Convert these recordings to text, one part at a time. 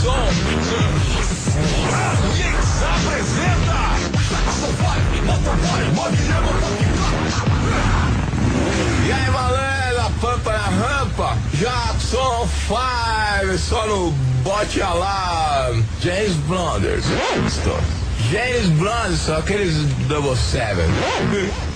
som. Geeks apresenta E aí, malandro, a pampa na rampa, Jackson 5, só no bote a lá, James Blunders. James Blunders, só aqueles Double Seven.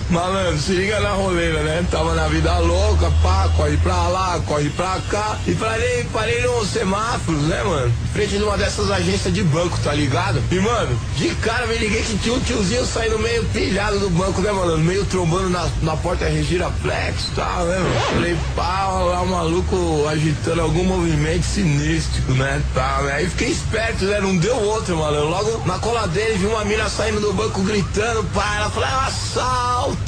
Malandro, se liga na roleira, né? Tava na vida louca, pá, corre pra lá, corre pra cá. E parei nos semáforos, né, mano? Frente de uma dessas agências de banco, tá ligado? E, mano, de cara me liguei que tinha um tiozinho saindo meio pilhado do banco, né, mano? Meio trombando na porta Giraflex e tal, né, mano? Falei, pá, lá o maluco agitando algum movimento sinistro, né? Tá, né? Aí fiquei esperto, né? Não deu outro, mano. Logo na cola dele vi uma mina saindo do banco gritando, pá. Ela falou, assalto!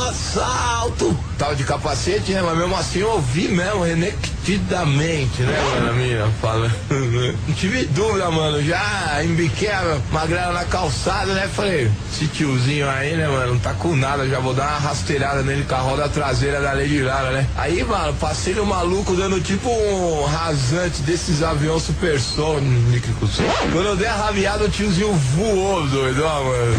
Assalto! Tava de capacete, né? Mas mesmo assim eu ouvi mesmo, renitidamente, né, mano? A mina fala. Não tive dúvida, mano. Já embiquei a magrela na calçada, né? Falei, esse tiozinho aí, né, mano? Não tá com nada. Já vou dar uma rasteirada nele com a roda traseira da Lady Lara, né? Aí, mano, passei no maluco dando tipo um rasante desses aviões supersônicos. Quando eu dei a rabiada, o tiozinho voou, doidão, mano.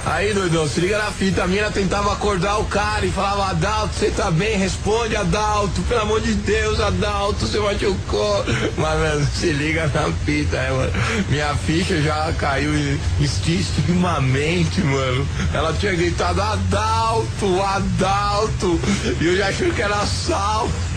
Aí, doidão, se liga na fita, a mina tentava acordar o cara e falava, Adalto, você tá bem? Responde, Adalto, pelo amor de Deus, Adalto, você machucou. Mas, mano, se liga na fita, mano. Minha ficha já caiu instintivamente, mano. Ela tinha gritado, Adalto, Adalto, e eu já achei que era assalto.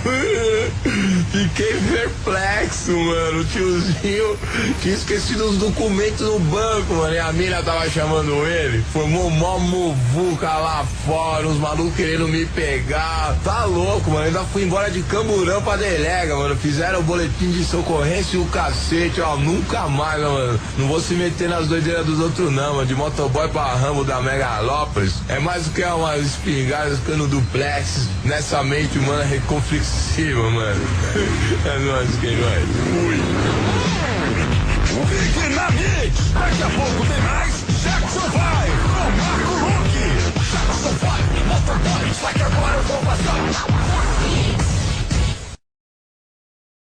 Fiquei perplexo, mano. O tiozinho tinha esquecido os documentos no banco, mano. E a mina tava chamando ele. Formou mó muvuca lá fora. Os malucos querendo me pegar. Tá louco, mano. Ainda fui embora de Camburão pra delega, mano. Fizeram o boletim de socorrência e o cacete, ó. Nunca mais, mano. Não vou se meter nas doideiras dos outros, não, mano. De motoboy pra Rambo da Megalópolis. É mais do que umas espingardas ficando duplex nessa mente humana reconflixiva, mano. É nóis, quem vai? Fui. Fique na Mix. Daqui a pouco tem mais Jackson 5.